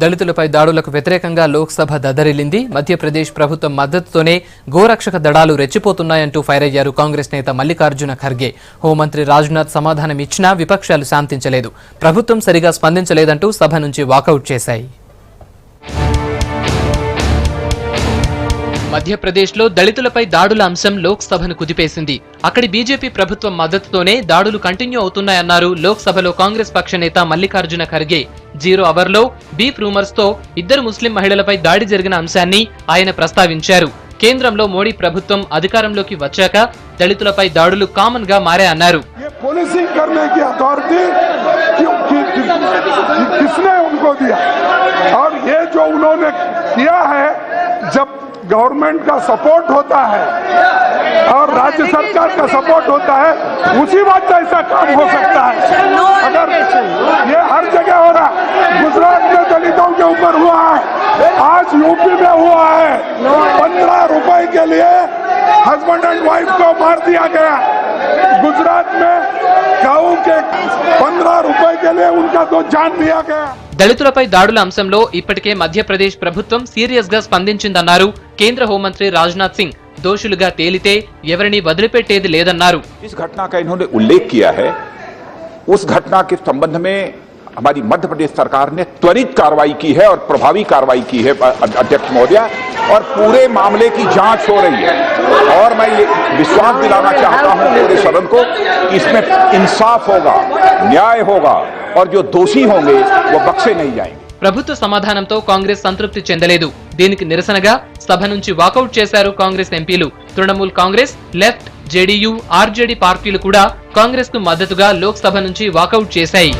దళితులపై దాడులకు వ్యతిరేకంగా లోక్సభ దద్దరిల్లింది. మధ్యప్రదేశ్ ప్రభుత్వం మద్దతుతోనే గోరక్షక దళాలు రెచ్చిపోతున్నాయంటూ ఫైర్ అయ్యారు కాంగ్రెస్ నేత మల్లికార్జున ఖర్గే. హోంమంత్రి రాజ్నాథ్ సమాధానం ఇచ్చినా విపక్షాలు శాంతించలేదు. ప్రభుత్వం సరిగా స్పందించలేదంటూ సభ నుంచి వాకౌట్ చేశాయి. మధ్యప్రదేశ్లో దళితులపై దాడుల అంశం లోక్సభను కుదిపేసింది. అక్కడి బీజేపీ ప్రభుత్వం మద్దతుతోనే దాడులు కంటిన్యూ అవుతున్నాయన్నారు లోక్సభలో కాంగ్రెస్ పక్ష నేత మల్లికార్జున ఖర్గే. 0 అవర్లో బీఫ్ రూమర్స్ తో 2 ముస్లిం మహిళలపై దాడి జరిగిన అంశాన్ని ఆయన ప్రస్తావించారు. కేంద్రంలో మోడీ ప్రభుత్వం అధికారంలోకి వచ్చాక దళితులపై దాడులు కామన్ గా మారాయన్నారు. गवर्नमेंट का सपोर्ट होता है और राज्य सरकार का सपोर्ट होता है, उसी बात से ऐसा काम हो सकता है. अगर ये हर जगह हो रहा, गुजरात में दलितों के ऊपर हुआ है, आज यूपी में हुआ है. 15 रुपए के लिए हस्बैंड एंड वाइफ को मार दिया गया. गुजरात में गाँव के 15 रुपए के लिए उनका तो जान दिया गया. దళితులపై దాడుల అంశంలో ఇప్పటికే మధ్యప్రదేశ్ ప్రభుత్వం సీరియస్ గా స్పందించిందన్నారు కేంద్ర హోంమంత్రి రాజ్నాథ్ సింగ్. దోషులుగా తేలితే ఎవరిని వదిలిపెట్టేది లేదన్నారు. इस घटना का इन्होंने उल्लेख किया है. उस घटना के संबंध में हमारी मध्य प्रदेश सरकार ने त्वरित कार्रवाई की है और प्रभावी कार्रवाई की है अध्यक्ष महोदय, और पूरे मामले की जांच हो रही है. और मैं ये विश्वास दिलाना चाहता हूं पूरे सदन को कि इसमें इंसाफ होगा, न्याय होगा और जो दोषी होंगे वो बख्शे नहीं जाएंगे. ప్రభుత్వ సమాధానంతో కాంగ్రెస్ సంతృప్తి చెందలేదు. దీనికి నిరసనగా సభ నుంచి వాకౌట్ చేశారు కాంగ్రెస్ ఎంపీలు. Trinamool Congress, left, JDU, RJD పార్టీలు కూడా కాంగ్రెస్ కు మద్దతుగా లోక్సభ నుంచి వాకౌట్ చేశాయి.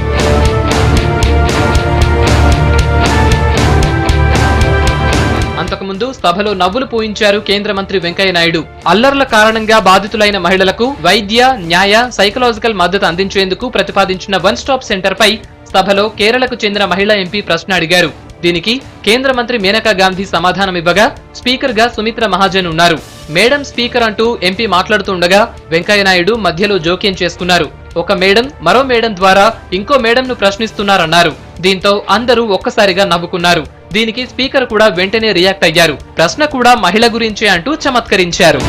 అంతకుముందు సభలో నవ్వులు పూయించారు కేంద్ర మంత్రి వెంకయ్య నాయుడు. అల్లర్ల కారణంగా బాధితులైన మహిళలకు వైద్య, న్యాయ, సైకలాజికల్ మద్దతు అందించేందుకు ప్రతిపాదించిన వన్ స్టాప్ సెంటర్ పై సభలో కేరళకు చెందిన మహిళా ఎంపీ ప్రశ్న అడిగారు. దీనికి కేంద్ర మంత్రి మేనకా గాంధీ సమాధానమివ్వగా స్పీకర్ గా సుమిత్ర మహాజన్ ఉన్నారు. మేడం స్పీకర్ అంటూ ఎంపీ మాట్లాడుతుండగా వెంకయ్య నాయుడు మధ్యలో జోక్యం చేసుకున్నారు. ఒక మేడం మరో మేడం ద్వారా ఇంకో మేడంను ప్రశ్నిస్తున్నారన్నారు. దీంతో అందరూ ఒక్కసారిగా నవ్వుకున్నారు. దీనికి స్పీకర్ కూడా వెంటనే రియాక్ట్ అయ్యారు. ప్రశ్న కూడా మహిళ గురించే అంటూ చమత్కరించారు.